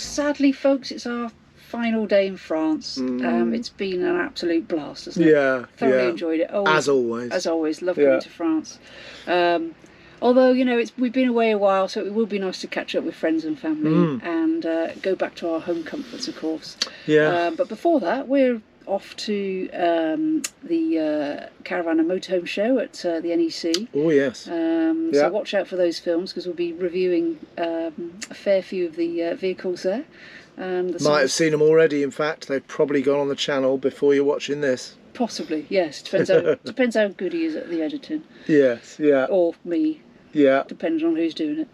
sadly, folks, it's our final day in France. It's been an absolute blast, hasn't it? Yeah, Thoroughly enjoyed it. As always. As always, love coming to France. Although, you know, we've been away a while, so it will be nice to catch up with friends and family and go back to our home comforts, of course. Yeah. But before that, we're off to the Caravan and Motorhome show at the NEC. Oh, yes. So watch out for those films, because we'll be reviewing a fair few of the vehicles there. Might have seen them already, in fact. They've probably gone on the channel before you're watching this. Possibly, yes. Depends how good he is at the editing. Yes, yeah. Or me. Yeah. Depends on who's doing it.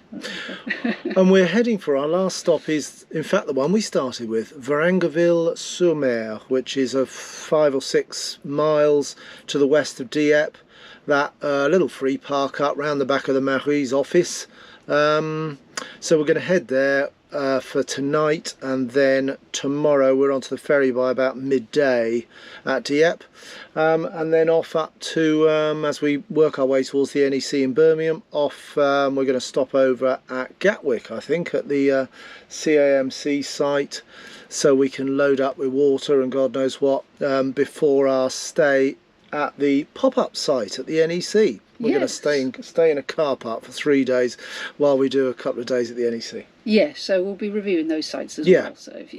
And we're heading for our last stop is, in fact, the one we started with, Varengeville-Sur-Mer, which is 5 or 6 miles to the west of Dieppe. That little free park up round the back of the Mary's office. So we're going to head there for tonight, and then tomorrow we're onto the ferry by about midday at Dieppe, and then off up to, as we work our way towards the NEC in Birmingham, we're going to stop over at Gatwick, I think, at the CAMC site, so we can load up with water and God knows what before our stay at the pop-up site at the NEC. We're going to stay in a car park for 3 days while we do a couple of days at the NEC. Yes, so we'll be reviewing those sites as well. So if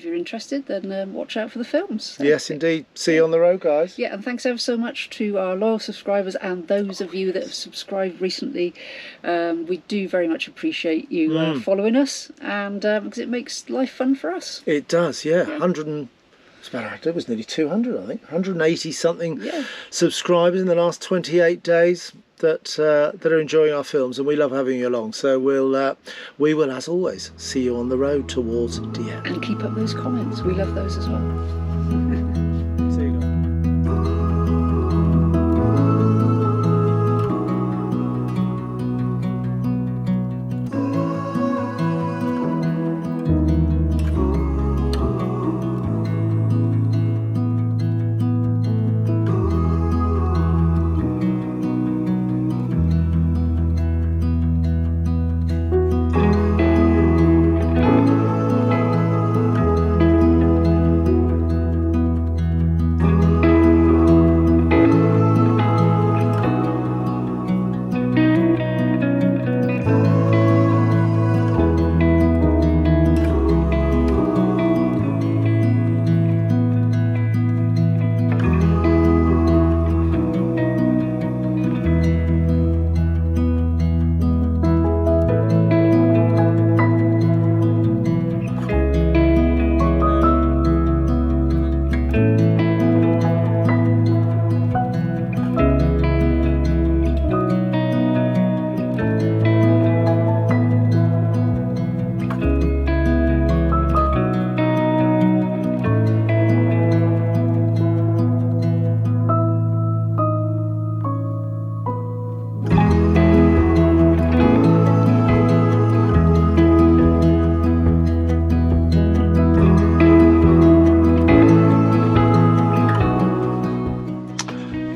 you're interested, then watch out for the films. So, yes, indeed. See you on the road, guys. Yeah, and thanks ever so much to our loyal subscribers and those of you that have subscribed recently. We do very much appreciate you following us, and because it makes life fun for us. It does, yeah. It was nearly 200, I think. 180 something subscribers in the last 28 days that are enjoying our films, and we love having you along. So we will, as always, see you on the road towards Dieppe. And keep up those comments. We love those as well. See you guys.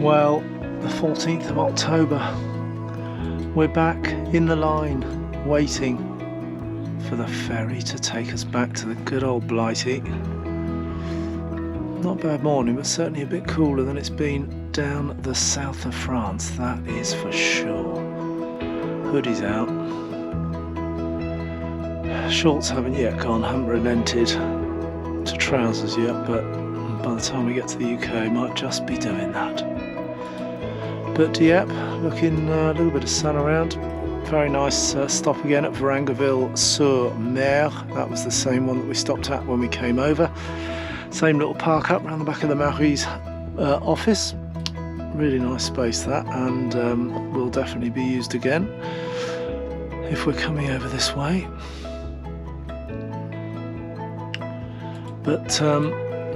Well, the 14th of October, we're back in the line, waiting for the ferry to take us back to the good old Blighty. Not a bad morning, but certainly a bit cooler than it's been down the south of France, that is for sure. Hoodie's out. Shorts haven't yet gone, haven't relented to trousers yet, but by the time we get to the UK, might just be doing that. But Dieppe, looking a little bit of sun around. Very nice stop again at Varengeville-Sur-Mer. That was the same one that we stopped at when we came over. Same little park up around the back of the Mary's office. Really nice space that, and will definitely be used again if we're coming over this way. But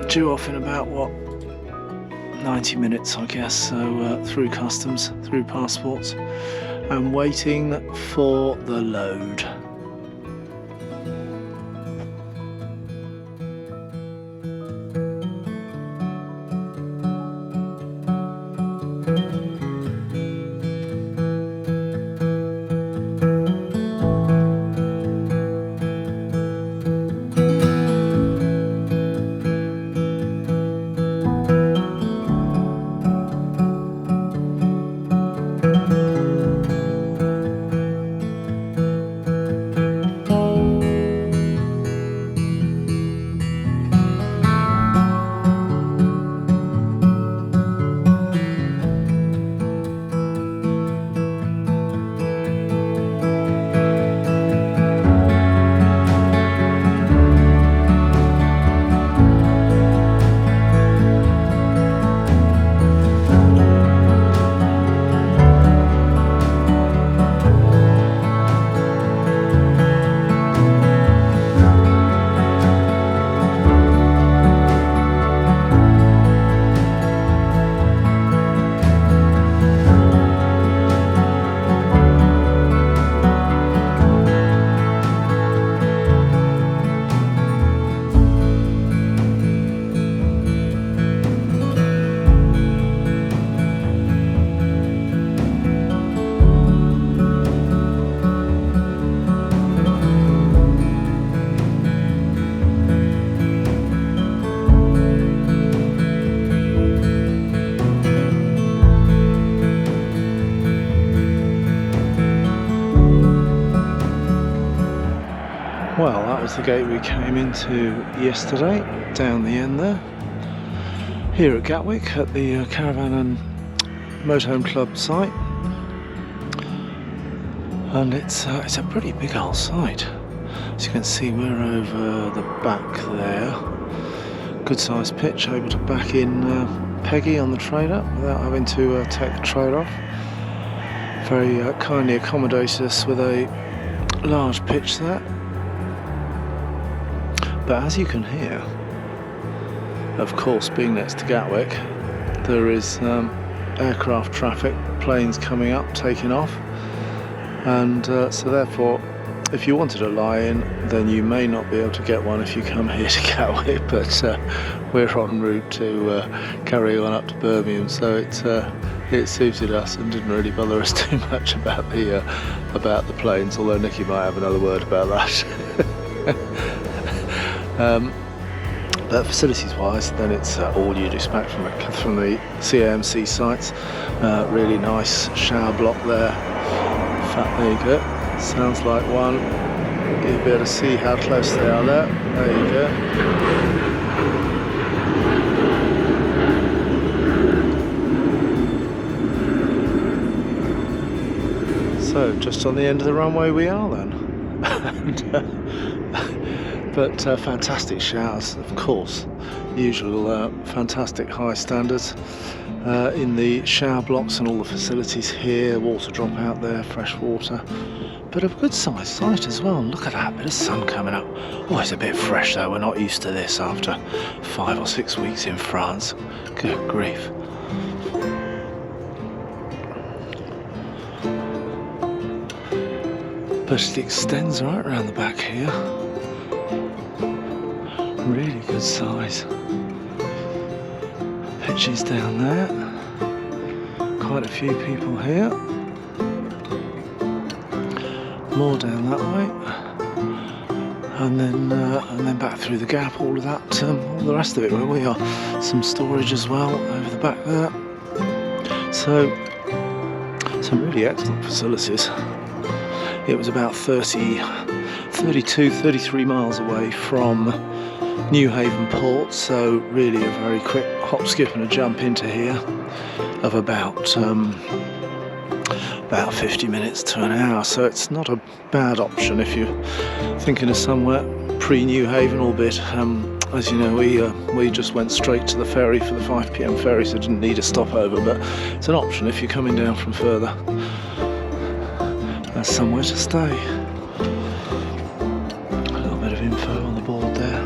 due off in about, 90 minutes, I guess, so through customs, through passports, and waiting for the load. Well, that was the gate we came into yesterday, down the end there. Here at Gatwick, at the Caravan and Motorhome Club site. And it's a pretty big old site. As you can see, we're over the back there. Good sized pitch, able to back in Peggy on the trailer without having to take the trailer off. Very kindly accommodated us with a large pitch there. But as you can hear, of course, being next to Gatwick, there is aircraft traffic, planes coming up, taking off, and so therefore, if you wanted a lie-in, then you may not be able to get one if you come here to Gatwick, but we're en route to carry on up to Birmingham, so it suited us and didn't really bother us too much about the planes, although Nikki might have another word about that. But facilities wise, then it's all you'd expect from the CAMC sites. Really nice shower block there. In fact, there you go. Sounds like one. You'll be able to see how close they are there. There you go. So just on the end of the runway we are then. But fantastic showers, of course. Usual fantastic high standards in the shower blocks and all the facilities here. Water drop out there, fresh water. But a good sized site as well. Look at that, bit of sun coming up. Oh, it's a bit fresh though. We're not used to this after 5 or 6 weeks in France. Good grief. But it extends right around the back here. Really good size. Pitches down there. Quite a few people here. More down that way. And then back through the gap. All of that, all the rest of it where we are. Some storage as well over the back there. So some really excellent facilities. It was about 33 miles away from Newhaven Port, so really a very quick hop, skip and a jump into here of about 50 minutes to an hour, so it's not a bad option if you're thinking of somewhere pre-Newhaven, albeit as you know we just went straight to the ferry for the 5 PM ferry, so didn't need a stopover, but it's an option if you're coming down from further. That's somewhere to stay. A little bit of info on the board there.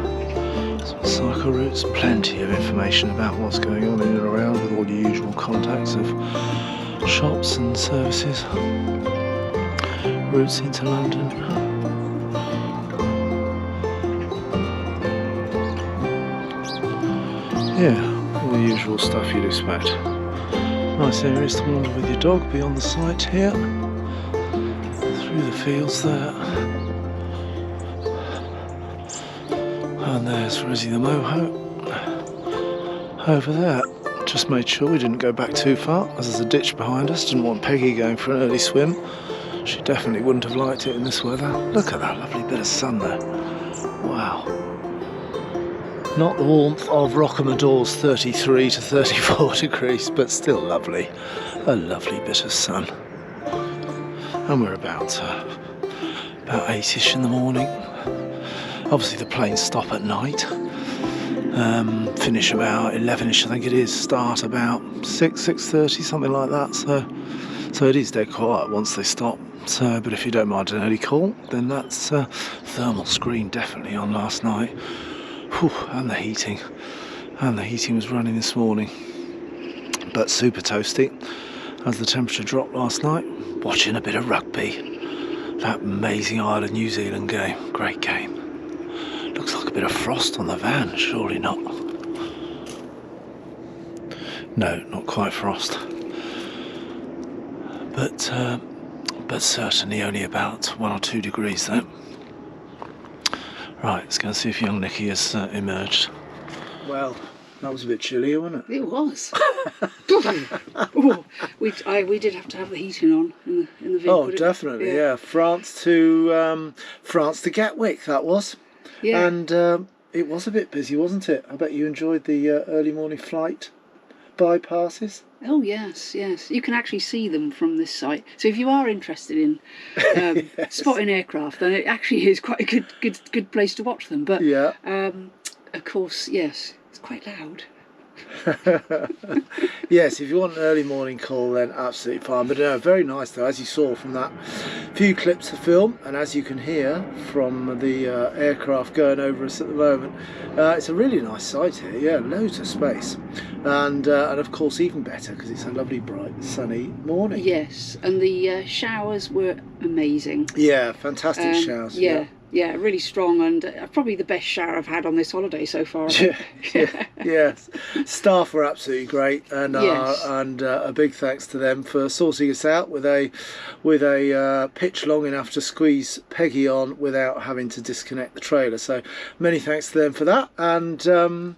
Some cycle routes, plenty of information about what's going on in and around with all the usual contacts of shops and services. Routes into London. Yeah, all the usual stuff you'd expect. Nice areas to wander with your dog beyond the site here. Through the fields there. And there's Resi the Moho. Over there. Just made sure we didn't go back too far, as there's a ditch behind us. Didn't want Peggy going for an early swim. She definitely wouldn't have liked it in this weather. Look at that lovely bit of sun there. Wow. Not the warmth of Rocamadour's 33 to 34 degrees, but still lovely. A lovely bit of sun. And we're about 8ish in the morning. Obviously the planes stop at night. Finish about 11ish, I think it is. Start about 6:30, something like that. So it is dead quiet once they stop. So, but if you don't mind an early call, then that's thermal screen definitely on last night. Whew, and the heating was running this morning. But super toasty as the temperature dropped last night. Watching a bit of rugby. That amazing Ireland New Zealand game. Great game. Looks like a bit of frost on the van, surely not. No, not quite frost. But certainly only about 1 or 2 degrees though. Right, let's go and see if young Nicky has emerged. Well, That was a bit chilly, wasn't it? It was. Ooh, we did have to have the heating on in the vehicle. Oh, definitely, yeah. France to Gatwick, that was. Yeah. And it was a bit busy, wasn't it? I bet you enjoyed the early morning flight bypasses. Oh yes, yes. You can actually see them from this site. So if you are interested in Yes. spotting aircraft, then it actually is quite a good place to watch them. But Yeah. of course, yes, it's quite loud. Yes, if you want an early morning call, then absolutely fine. But very nice though, as you saw from that few clips of film, and as you can hear from the aircraft going over us at the moment, it's a really nice site here. Yeah, loads of space, and of course even better because it's a lovely bright sunny morning. Yes, and the showers were amazing. Yeah, fantastic showers. Yeah, really strong, and probably the best shower I've had on this holiday so far. Yes. Staff were absolutely great, and Yes. a big thanks to them for sorting us out with a pitch long enough to squeeze Peggy on without having to disconnect the trailer. So many thanks to them for that, and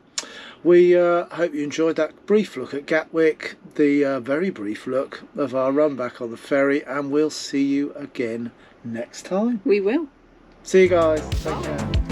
we hope you enjoyed that brief look at Gatwick, the very brief look of our run back on the ferry, and we'll see you again next time. We will. See you guys. Take care.